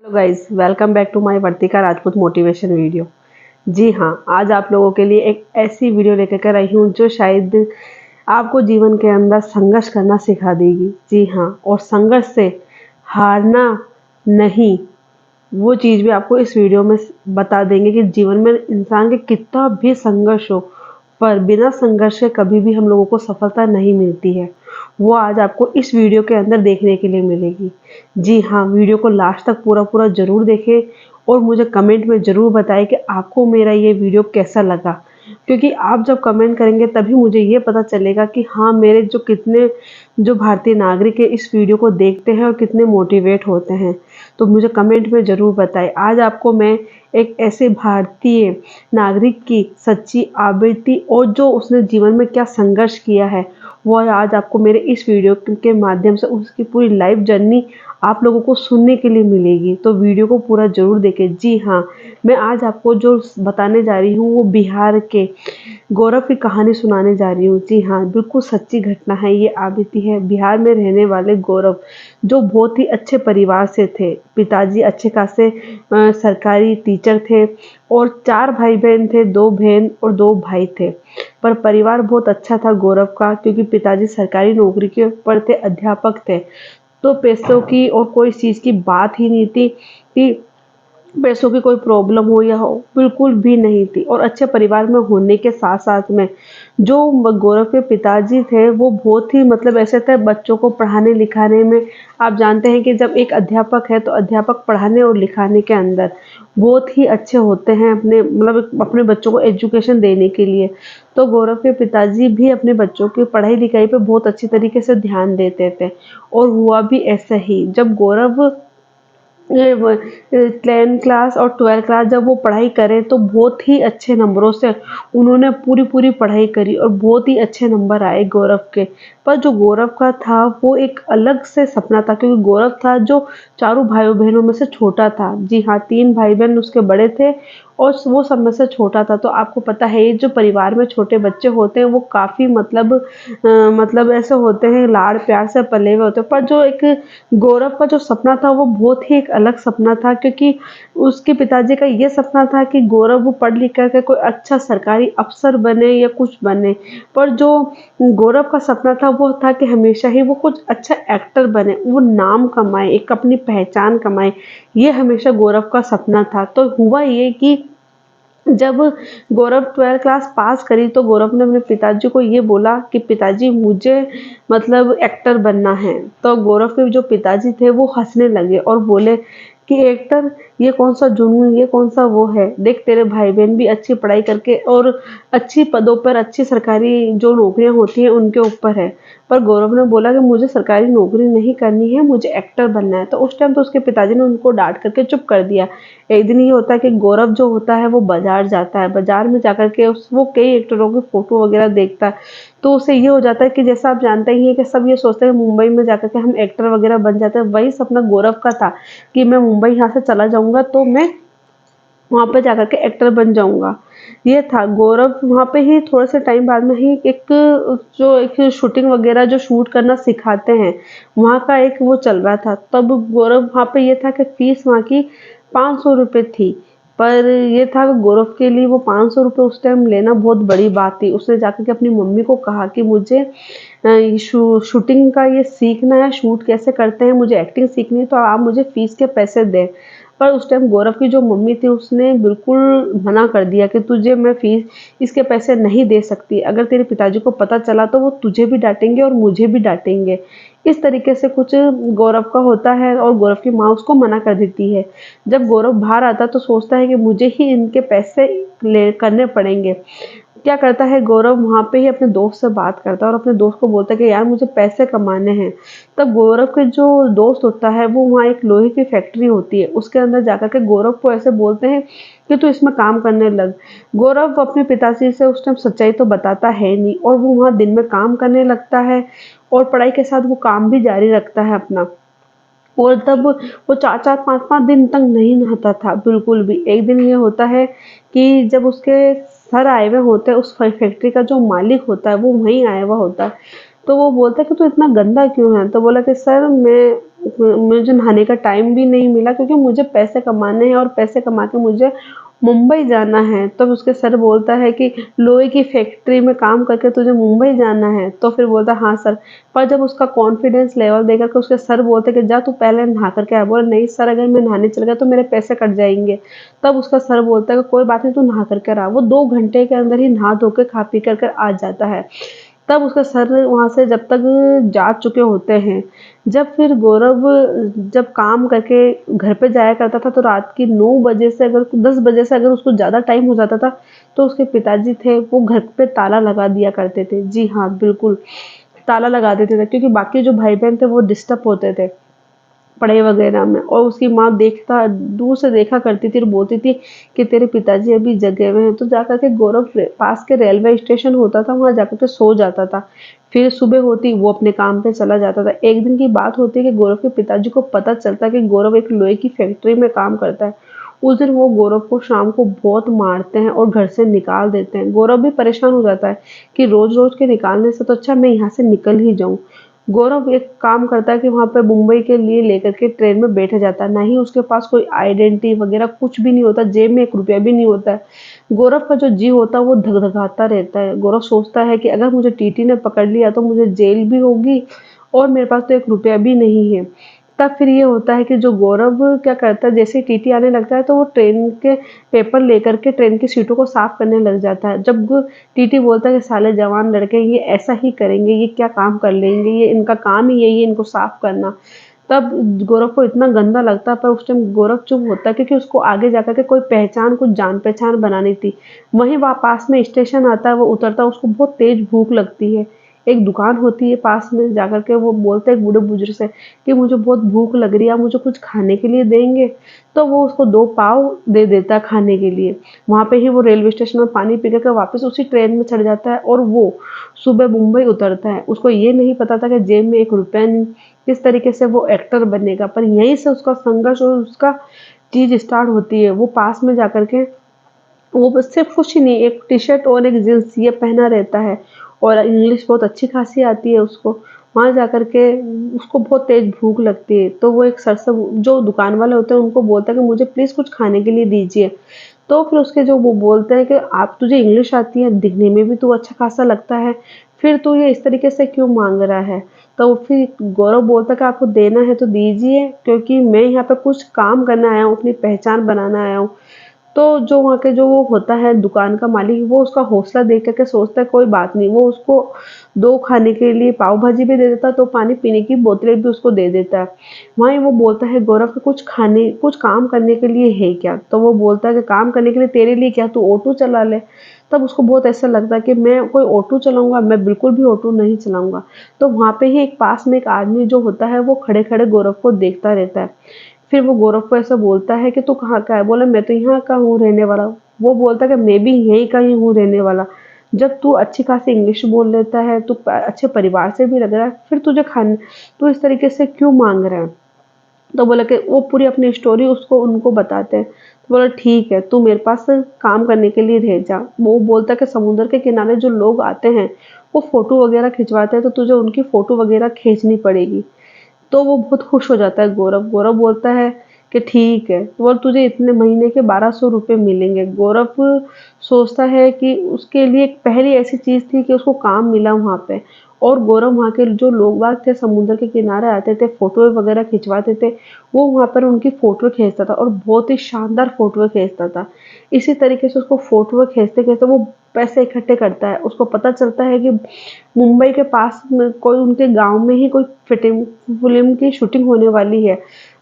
Guys, welcome back to my Vartika Rajput motivation video. जी हाँ, आज आप लोगों के लिए एक ऐसी वीडियो लेकर कर आई हूँ जो शायद आपको जीवन के अंदर संघर्ष करना सिखा देगी। जी हाँ, और संघर्ष से हारना नहीं, वो चीज़ भी आपको इस वीडियो में बता देंगे कि जीवन में इंसान के कितना भी संघर्ष हो, पर बिना संघर्ष के कभी भी हम लोगों को सफलता नहीं मिलती है। वो आज आपको इस वीडियो के अंदर देखने के लिए मिलेगी। जी हाँ, वीडियो को लास्ट तक पूरा ज़रूर देखें और मुझे कमेंट में ज़रूर बताएं कि आपको मेरा ये वीडियो कैसा लगा। क्योंकि आप जब कमेंट करेंगे तभी मुझे ये पता चलेगा कि हाँ, मेरे जो भारतीय नागरिक है इस वीडियो को देखते हैं और कितने मोटिवेट होते हैं। तो मुझे कमेंट में ज़रूर बताएं। आज आपको मैं एक ऐसे भारतीय नागरिक की सच्ची आवृत्ति और जो उसने जीवन में क्या संघर्ष किया है, वो आज आपको मेरे इस वीडियो के माध्यम से उसकी पूरी लाइफ जर्नी आप लोगों को सुनने के लिए मिलेगी। तो वीडियो को पूरा ज़रूर देखें। जी हाँ, मैं आज आपको जो बताने जा रही हूँ वो बिहार के गौरव की कहानी सुनाने जा रही हूँ। जी हाँ, बिल्कुल सच्ची घटना है, ये बीती है। बिहार में रहने वाले गौरव जो बहुत ही अच्छे परिवार से थे। पिताजी अच्छे खासे सरकारी टीचर थे और 4 भाई-बहन थे, 2 बहन और 2 भाई थे। पर परिवार बहुत अच्छा था गौरव का, क्योंकि पिताजी सरकारी नौकरी के पर थे, अध्यापक थे। तो पैसों की और कोई चीज़ की बात ही नहीं थी कि पैसों की कोई प्रॉब्लम हो या हो, बिल्कुल भी नहीं थी। और अच्छे परिवार में होने के साथ-साथ में जो गौरव के पिताजी थे वो बहुत ही ऐसे थे, बच्चों को पढ़ाने लिखाने में। आप जानते हैं कि जब एक अध्यापक है तो अध्यापक पढ़ाने और लिखाने के अंदर बहुत ही अच्छे होते हैं, अपने बच्चों को एजुकेशन देने के लिए। तो गौरव के पिताजी भी अपने बच्चों की पढ़ाई लिखाई पे बहुत अच्छी तरीके से ध्यान देते थे। और हुआ भी ऐसा ही, जब गौरव 10th क्लास और 12th क्लास जब वो पढ़ाई करे तो बहुत ही अच्छे नंबरों से उन्होंने पूरी पढ़ाई करी और बहुत ही अच्छे नंबर आए गौरव के। पर जो गौरव का था वो एक अलग से सपना था, क्योंकि गौरव था जो चारों भाइयों बहनों में से छोटा था। जी हाँ, 3 भाई बहन उसके बड़े थे और वो सब में से छोटा था। तो आपको पता है, ये जो परिवार में छोटे बच्चे होते हैं वो काफ़ी ऐसे होते हैं, लाड़ प्यार से पले हुए होते हैं। पर जो एक गौरव का जो सपना था वो बहुत ही एक अलग सपना था, क्योंकि उसके पिताजी का ये सपना था कि गौरव पढ़ लिख कर के कोई अच्छा सरकारी अफ़सर बने या कुछ बने। पर जो गौरव का सपना था वो था कि हमेशा ही वो कुछ अच्छा एक्टर बने, वो नाम कमाए, एक अपनी पहचान कमाए। ये हमेशा गौरव का सपना था। तो हुआ ये कि जब गौरव 12th क्लास पास करी तो गौरव ने अपने पिताजी को ये बोला कि पिताजी मुझे एक्टर बनना है। तो गौरव के जो पिताजी थे वो हँसने लगे और बोले कि एक्टर, ये कौन सा जुनून, ये कौन सा वो है। देख, तेरे भाई बहन भी अच्छी पढ़ाई करके और अच्छी पदों पर, अच्छी सरकारी जो नौकरियां होती हैं उनके ऊपर है। पर गौरव ने बोला कि मुझे सरकारी नौकरी नहीं करनी है, मुझे एक्टर बनना है। तो उस टाइम तो उसके पिताजी ने उनको डांट करके चुप कर दिया। एक दिन ये होता है कि गौरव जो होता है वो बाजार जाता है। बाजार में जाकर के वो कई एक्टरों की फोटो वगैरह देखता है। तो उसे ये हो जाता है कि जैसा आप जानते ही हैं कि सब ये सोचते हैं मुंबई में जाकर के हम एक्टर वगैरह बन जाते हैं। वही सपना गौरव का था कि मैं मुंबई यहाँ से चला जाऊंगा तो मैं वहाँ पे जाकर के एक्टर बन जाऊंगा। ये था गौरव। वहाँ पे ही थोड़े से टाइम बाद में ही एक शूटिंग वगैरह जो शूट करना सिखाते हैं, वहाँ का एक वो चल रहा था। तब गौरव वहाँ पे ये था कि फीस वहाँ की 500 रुपये थी। पर ये था कि गौरव के लिए वो 500 रुपये उस टाइम लेना बहुत बड़ी बात थी। उसने जाकर के अपनी मम्मी को कहा कि मुझे शूटिंग का ये सीखना है, शूट कैसे करते हैं, मुझे एक्टिंग सीखनी है, तो आप मुझे फीस के पैसे दें। पर उस टाइम गौरव की जो मम्मी थी उसने बिल्कुल मना कर दिया कि तुझे मैं फीस इसके पैसे नहीं दे सकती। अगर तेरे पिताजी को पता चला तो वो तुझे भी डांटेंगे और मुझे भी डांटेंगे। इस तरीके से कुछ गौरव का होता है और गौरव की माँ उसको मना कर देती है। जब गौरव बाहर आता तो सोचता है कि मुझे ही इनके पैसे ले करने पड़ेंगे। क्या करता है गौरव, वहाँ पे ही अपने दोस्त से बात करता है और अपने दोस्त को बोलता है कि यार मुझे पैसे कमाने हैं। तब गौरव के जो दोस्त होता है वो वहाँ एक लोहे की फैक्ट्री होती है, उसके अंदर जाकर के गौरव को ऐसे बोलते हैं कि तू इसमें काम करने लग। गौरव अपने पिताजी से उस टाइम सच्चाई तो बताता है नहीं और वो वहाँ दिन में काम करने लगता है और पढ़ाई के साथ वो काम भी जारी रखता है अपना। और तब वो 4-4 5-5 दिन तक नहीं नहाता था बिल्कुल भी। एक दिन ये होता है कि जब उसके सर आए हुए होते हैं, उस फैक्ट्री का जो मालिक होता है वो वहीं आया हुआ होता है। तो वो बोलता है कि तू इतना गंदा क्यों है? तो बोला कि सर, मैं मुझे नहाने का टाइम भी नहीं मिला क्योंकि मुझे पैसे कमाने हैं और पैसे कमा के मुझे मुंबई जाना है। तब उसके सर बोलता है कि लोहे की फैक्ट्री में काम करके तुझे मुंबई जाना है? तो फिर बोलता है हाँ सर। पर जब उसका कॉन्फिडेंस लेवल देखकर के उसके सर बोलते हैं कि जा तू पहले नहा कर के आ। बोला नहीं सर, अगर मैं नहाने चल गया तो मेरे पैसे कट जाएँगे। तब उसका सर बोलता है कि कोई बात नहीं, तू नहा कर के आ। वो 2 घंटे के अंदर ही नहा धो के खा पी कर के आ जाता है। तब उसका सर वहाँ से जब तक जा चुके होते हैं, जब फिर गौरव जब काम करके घर पे जाया करता था तो रात की 9 बजे से अगर 10 बजे से अगर उसको ज़्यादा टाइम हो जाता था, तो उसके पिताजी थे वो घर पे ताला लगा दिया करते थे। जी हाँ, बिल्कुल, ताला लगा देते थे क्योंकि बाकी जो भाई-बहन थे वो डिस्टर्ब होते थे पढ़ाई वगैरह में। और उसकी माँ देखता दूर से देखा करती थी और बोलती थी कि तेरे पिताजी अभी जगे हुए हैं। तो जाकर के गौरव पास के रेलवे स्टेशन होता था, वहाँ जाकर के सो जाता था। फिर सुबह होती वो अपने काम पे चला जाता था। एक दिन की बात होती है कि गौरव के पिताजी को पता चलता है कि गौरव एक लोहे की फैक्ट्री में काम करता है। उस दिन वो गौरव को शाम को बहुत मारते हैं और घर से निकाल देते हैं। गौरव भी परेशान हो जाता है कि रोज रोज के निकालने से तो अच्छा मैं यहाँ से निकल ही जाऊं। गौरव एक काम करता है कि वहाँ पे मुंबई के लिए लेकर के ट्रेन में बैठ जाता है। ना ही उसके पास कोई आइडेंटिटी वगैरह कुछ भी नहीं होता, जेब में 1 रुपया भी नहीं होता है। गौरव का जो जी होता है वो धक-धकाता रहता है। गौरव सोचता है कि अगर मुझे टीटी ने पकड़ लिया तो मुझे जेल भी होगी और मेरे पास तो 1 रुपया भी नहीं है। तब फिर ये होता है कि जो गौरव क्या करता है, जैसे ही टीटी आने लगता है तो वो ट्रेन के पेपर लेकर के ट्रेन की सीटों को साफ करने लग जाता है। जब टीटी बोलता है कि साले जवान लड़के ये ऐसा ही करेंगे, ये क्या काम कर लेंगे, ये इनका काम ही यही है इनको साफ करना। तब गौरव को इतना गंदा लगता है, पर उस टाइम गौरव चुप होता है क्योंकि उसको आगे जाकर के कोई पहचान, कुछ जान पहचान बनानी थी। वहीं वहाँ पास में स्टेशन आता है, वो उतरता है, उसको बहुत तेज भूख लगती है। एक दुकान होती है पास में, जाकर के वो बोलते हैं बूढ़े बुजुर्ग से कि मुझे बहुत भूख लग रही है, आप मुझे कुछ खाने के लिए देंगे? तो वो उसको 2 पाव दे देता है खाने के लिए। वहाँ पे ही वो रेलवे स्टेशन में पानी पी कर के वापस उसी ट्रेन में चढ़ जाता है और वो सुबह मुंबई उतरता है। उसको ये नहीं पता था कि जेब में 1 रुपया नहीं, किस तरीके से वो एक्टर बनेगा। पर यहीं से उसका संघर्ष और उसका चीज़ स्टार्ट होती है। वो पास में जाकर के वो बस सिर्फ कुछ ही नहीं, एक टी-शर्ट और एक जीन्स ये पहना रहता है और इंग्लिश बहुत अच्छी खासी आती है उसको। वहाँ जाकर के उसको बहुत तेज़ भूख लगती है, तो वो एक सर से जो दुकान वाले होते हैं उनको बोलता है कि मुझे प्लीज़ कुछ खाने के लिए दीजिए। तो फिर उसके जो वो बोलते हैं कि आप तुझे इंग्लिश आती है, दिखने में भी तू अच्छा खासा लगता है, फिर तू ये इस तरीके से क्यों माँग रहा है? तो फिर गौरव बोलता है कि आपको देना है तो दीजिए, क्योंकि मैं यहाँ पे कुछ काम करने आया हूँ, अपनी पहचान बनाने आया हूँ। तो जो वहाँ के जो वो होता है दुकान का मालिक, वो उसका हौसला देख कर के सोचता है कोई बात नहीं, वो उसको 2 खाने के लिए पाव भाजी भी दे देता है, तो पानी पीने की बोतलें भी उसको दे देता है। वहीं वो बोलता है गौरव कि कुछ काम करने के लिए है क्या? तो वो बोलता है कि काम करने के लिए तेरे लिए क्या, तू ऑटो चला ले। तब उसको बहुत ऐसा लगता है कि मैं कोई ऑटो चलाऊँगा? मैं बिल्कुल भी ऑटो नहीं चलाऊँगा। तो वहाँ पे ही एक पास में एक आदमी जो होता है वो खड़े-खड़े गौरव को देखता रहता है। फिर वो गौरव को ऐसा बोलता है कि तू कहाँ का है? बोला मैं तो यहाँ का हूँ रहने वाला। वो बोलता है कि मैं भी यहीं का ही हूँ रहने वाला। जब तू अच्छी खासी इंग्लिश बोल लेता है, तू अच्छे परिवार से भी लग रहा है, फिर तू इस तरीके से क्यों मांग रहा है? तो बोला कि वो पूरी अपनी स्टोरी उसको उनको बताते हैं। तो बोला ठीक है, तू मेरे पास काम करने के लिए रह जा। वो बोलता है कि समुद्र के किनारे जो लोग आते हैं वो फोटो वगैरह खिंचवाते हैं, तो तुझे उनकी फोटो वगैरह खींचनी पड़ेगी। तो वो बहुत खुश हो जाता है गौरव। गौरव बोलता है कि ठीक है, तो बोल तुझे इतने महीने के 1200 रुपये मिलेंगे। गौरव सोचता है कि उसके लिए एक पहली ऐसी चीज़ थी कि उसको काम मिला वहाँ पे। और गौरव वहाँ के जो लोग बाग थे समुद्र के किनारे आते थे, फ़ोटो वगैरह खिंचवाते थे, वो वहाँ पर उनकी फ़ोटो खींचता था और बहुत ही शानदार फ़ोटो खींचता था। इसी तरीके से उसको फ़ोटो खींचते-खींचते वो पैसे इकट्ठे करता है। उसको पता चलता है कि मुंबई के पास में कोई उनके गाँव में ही कोई फिटिंग फ़िल्म की शूटिंग होने वाली है।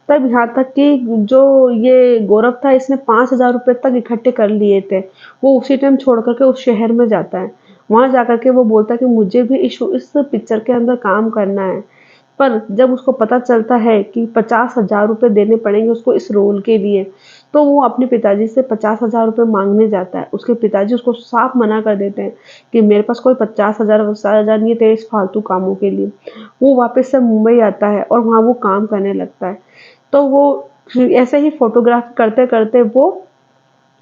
तब यहाँ तक कि जो ये गौरव था इसने 5,000 रुपए तक इकट्ठे कर लिए थे। वो उसी टाइम छोड़ कर के उस शहर में जाता है। वहाँ जाकर के वो बोलता है कि मुझे भी इस पिक्चर के अंदर काम करना है। पर जब उसको पता चलता है कि 50,000 रुपए देने पड़ेंगे उसको इस रोल के लिए, तो वो अपने पिताजी से 50,000 रुपए माँगने जाता है। उसके पिताजी उसको साफ मना कर देते हैं कि मेरे पास कोई 50,000 60,000 नहीं है तेरे इस फालतू कामों के लिए। वो वापस से मुंबई आता है और वहाँ वो काम करने लगता है। तो वो ऐसे ही फ़ोटोग्राफ करते-करते वो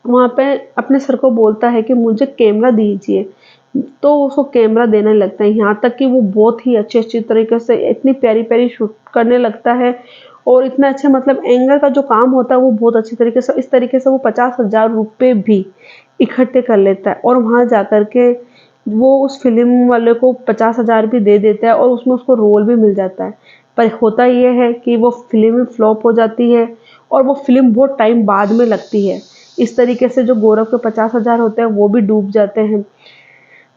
वहाँ पे अपने सर को बोलता है कि मुझे कैमरा दीजिए, तो उसको कैमरा देने लगता है, यहाँ तक कि वो बहुत ही अच्छी-अच्छी तरीके से इतनी प्यारी-प्यारी शूट करने लगता है और इतना अच्छा मतलब एंगर का जो काम होता है वो बहुत अच्छी तरीके से इस तरीके से वो 50,000 रुपए भी इकट्ठे कर लेता है और वहाँ जाकर के वो उस फ़िल्म वाले को 50,000 भी दे देता है और उसमें उसको रोल भी मिल जाता है। पर होता ये है कि वो फ़िल्म फ्लॉप हो जाती है और वो फ़िल्म बहुत टाइम बाद में लगती है। इस तरीके से जो गौरव के 50,000 होते हैं वो भी डूब जाते हैं।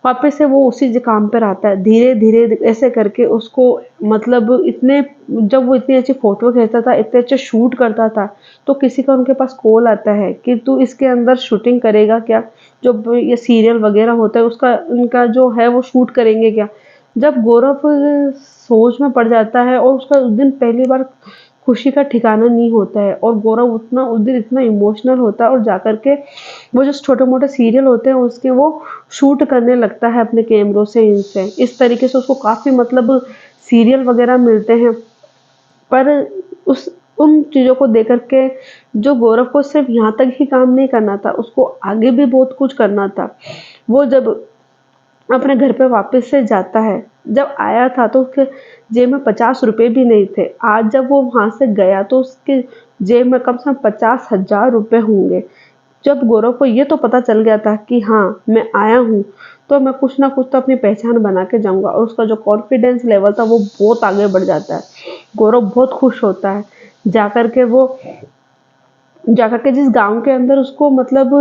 वापस से वो उसी काम पर आता है। धीरे-धीरे ऐसे करके उसको मतलब इतने जब वो इतनी अच्छी फ़ोटो खींचता था, इतने अच्छे शूट करता था, तो किसी का उनके पास कॉल आता है कि तू इसके अंदर शूटिंग करेगा क्या? जो ये सीरियल वग़ैरह होता है उसका उनका जो है वो शूट करेंगे क्या? जब गौरव सोच में पड़ जाता है और उसका उस दिन पहली बार खुशी का ठिकाना नहीं होता है और गौरव उतना उस दिन इतना इमोशनल होता है और जाकर के वो जो छोटे-मोटे सीरियल होते हैं उसके वो शूट करने लगता है अपने कैमरों से इनसे। इस तरीके से उसको काफ़ी मतलब सीरियल वग़ैरह मिलते हैं। पर उस उन चीज़ों को देख कर के जो गौरव को सिर्फ़ यहाँ तक ही काम नहीं करना था, उसको आगे भी बहुत कुछ करना था। वो जब अपने घर पे वापस से जाता है, जब आया था तो उसके जेब में 50 रुपए भी नहीं थे। आज जब वो वहाँ से गया तो उसके जेब में कम से कम 50,000 रुपए होंगे। जब गौरव को ये तो पता चल गया था कि हाँ, मैं आया हूँ, तो मैं कुछ ना कुछ तो अपनी पहचान बना के जाऊँगा और उसका जो कॉन्फिडेंस लेवल था वो बहुत आगे बढ़ जाता है। गौरव बहुत खुश होता है। जाकर के वो जाकर के जिस गाँव के अंदर उसको मतलब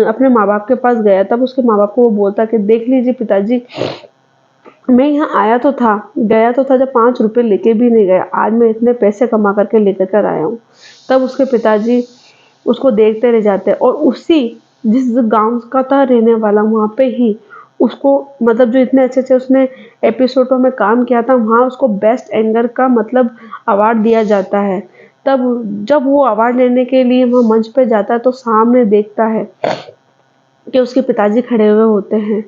अपने माँ-बाप के पास गया तब उसके माँ-बाप को वो बोलता है कि देख लीजिए पिताजी, मैं यहाँ आया तो था, गया तो था जब 5 रुपए लेके भी नहीं गया। आज मैं इतने पैसे कमा कर के लेकर कर आया हूँ। तब उसके पिताजी उसको देखते रह जाते हैं और उसी जिस गाँव का था रहने वाला वहाँ पे ही उसको मतलब जो इतने अच्छे-अच्छे उसने एपिसोडों में काम किया था वहाँ उसको बेस्ट एंकर का मतलब अवार्ड दिया जाता है। तब जब वो अवार्ड लेने के लिए वो मंच पे जाता है तो सामने देखता है कि उसके पिताजी खड़े हुए होते हैं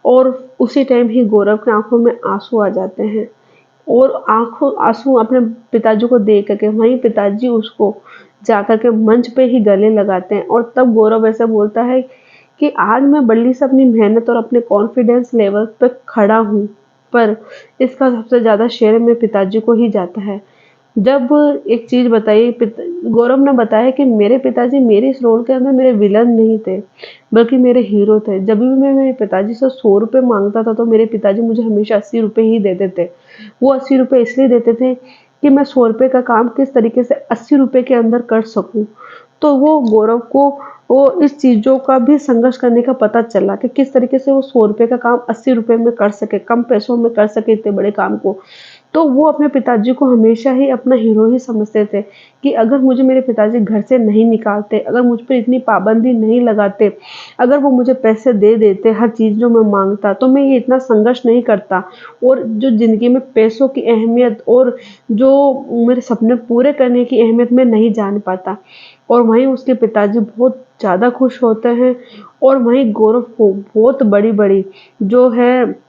और उसी टाइम ही गौरव की आँखों में आँसू आ जाते हैं और आँखों आँसू अपने पिताजी को देख कर के वहीं पिताजी उसको जाकर के मंच पे ही गले लगाते हैं और तब गौरव ऐसा बोलता है कि आज मैं बड़ी से अपनी मेहनत और अपने कॉन्फिडेंस लेवल पे खड़ा हूँ, पर इसका सबसे ज़्यादा श्रेय मेरे पिताजी को ही जाता है। जब एक चीज़ बताई गौरव ने बताया कि मेरे पिताजी मेरे इस रोल के अंदर मेरे विलन नहीं थे, बल्कि मेरे हीरो थे। जब भी मैं मेरे पिताजी से 100 रुपए माँगता था, तो मेरे पिताजी मुझे हमेशा 80 रुपए ही देते थे। वो 80 रुपए इसलिए देते थे कि मैं 100 रुपए का काम किस तरीके से 80 रुपए के अंदर कर सकूँ। तो वो गौरव को वो इस चीज़ों का भी संघर्ष करने का पता चला कि किस तरीके से वो 100 रुपए का काम 80 रुपए में कर सके, कम पैसों में कर सके इतने बड़े काम को। तो वो अपने पिताजी को हमेशा ही अपना हीरो ही समझते थे कि अगर मुझे मेरे पिताजी घर से नहीं निकालते, अगर मुझ पे इतनी पाबंदी नहीं लगाते, अगर वो मुझे पैसे दे देते हर चीज़ जो मैं माँगता, तो मैं ये इतना संघर्ष नहीं करता और जो ज़िंदगी में पैसों की अहमियत और जो मेरे सपने पूरे करने की अहमियत मैं नहीं जान पाता। और वहीं उसके पिताजी बहुत ज़्यादा खुश होते हैं और वहीं गौरव को बहुत बड़ी-बड़ी जो है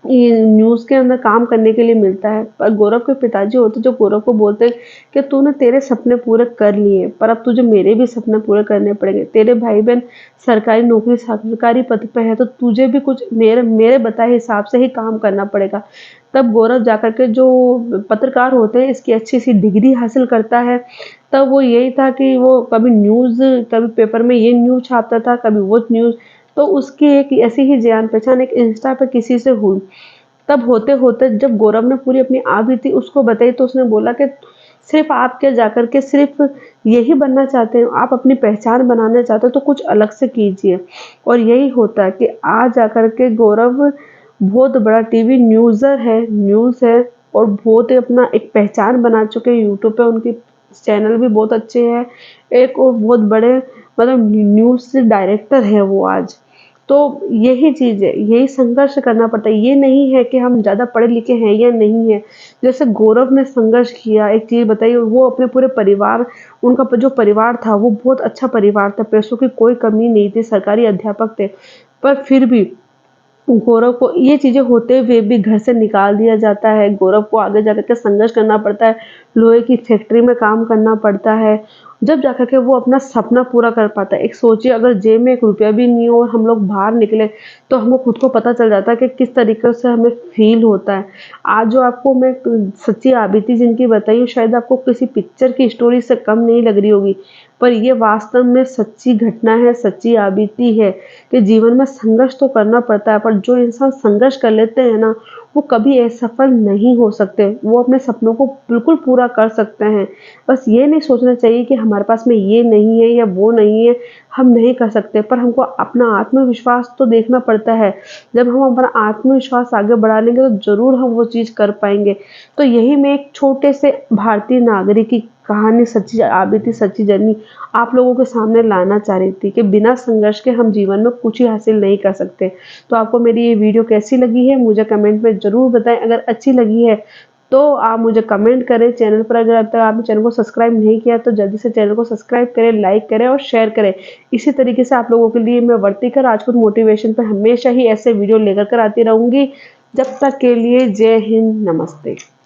ये न्यूज़ के अंदर काम करने के लिए मिलता है। पर गौरव के पिताजी होते हैं जो गौरव को बोलते हैं कि तूने तेरे सपने पूरे कर लिए, पर अब तुझे मेरे भी सपने पूरे करने पड़ेंगे। तेरे भाई-बहन सरकारी नौकरी सरकारी पद पे है तो तुझे भी कुछ मेरे मेरे बताए हिसाब से ही काम करना पड़ेगा। तब गौरव जाकर के जो पत्रकार होते हैं इसकी अच्छी-सी डिग्री हासिल करता है। तब वो यही था कि वो कभी न्यूज़ कभी पेपर में ये न्यूज़ छापता था, कभी वो न्यूज़ तो उसकी एक ऐसी ही जान-पहचान एक इंस्टा पे किसी से हुई। तब होते-होते जब गौरव ने पूरी अपनी आपबीती उसको बताई तो उसने बोला कि सिर्फ़ आप क्या जाकर के सिर्फ़ यही बनना चाहते हो, आप अपनी पहचान बनाना चाहते हो तो कुछ अलग से कीजिए। और यही होता है कि आज जाकर के गौरव बहुत बड़ा टीवी न्यूज़ है और बहुत ही अपना एक पहचान बना चुके हैं यूट्यूब पे उनकी चैनल भी बहुत अच्छे हैं। एक और बहुत बड़े मतलब न्यूज़ डायरेक्टर हैं वो आज। तो यही चीज़ है, यही संघर्ष करना पड़ता है। ये नहीं है कि हम ज़्यादा पढ़े-लिखे हैं या नहीं हैं। जैसे गौरव ने संघर्ष किया, एक चीज़ बताइए वो अपने पूरे परिवार उनका जो परिवार था वो बहुत अच्छा परिवार था, पैसों की कोई कमी नहीं थी, सरकारी अध्यापक थे। पर फिर भी गौरव को ये चीज़ें होते हुए भी घर से निकाल दिया जाता है, गौरव को आगे जा कर के संघर्ष करना पड़ता है, लोहे की फैक्ट्री में काम करना पड़ता है जब जाकर के वो अपना सपना पूरा कर पाता है। एक सोचिए, अगर जेब में 1 रुपया भी नहीं हो और हम लोग बाहर निकले, तो हमको खुद को पता चल जाता है कि किस तरीके से हमें फ़ील होता है। आज जो आपको मैं सच्ची आबिती जिनकी बताई हूँ, शायद आपको किसी पिक्चर की स्टोरी से कम नहीं लग रही होगी, पर ये वास्तव में सच्ची घटना है, सच्ची आबिती है कि जीवन में संघर्ष तो करना पड़ता है, पर जो इंसान संघर्ष कर लेते हैं ना, वो कभी असफल नहीं हो सकते। वो अपने सपनों को बिल्कुल पूरा कर सकते हैं। बस ये नहीं सोचना चाहिए कि हमारे पास में ये नहीं है या वो नहीं है, हम नहीं कर सकते, पर हमको अपना आत्मविश्वास तो देखना पड़ता है। जब हम अपना आत्मविश्वास आगे बढ़ा लेंगे तो ज़रूर हम वो चीज़ कर पाएँगे। तो यही मैं एक छोटे से भारतीय नागरिक की कहानी, सच्ची आबिती, सच्ची जर्नी आप लोगों के सामने लाना चाह रही थी कि बिना संघर्ष के हम जीवन में कुछ ही हासिल नहीं कर सकते। तो आपको मेरी ये वीडियो कैसी लगी है मुझे कमेंट में ज़रूर बताएँ। अगर अच्छी लगी है तो आप मुझे कमेंट करें। चैनल पर अगर अब तक आपने चैनल को सब्सक्राइब नहीं किया तो जल्दी से चैनल को सब्सक्राइब करें, लाइक करें और शेयर करें। इसी तरीके से आप लोगों के लिए मैं वर्तिका राजपूत मोटिवेशन पे हमेशा ही ऐसे वीडियो लेकर आती रहूँगी। जब तक के लिए जय हिंद, नमस्ते।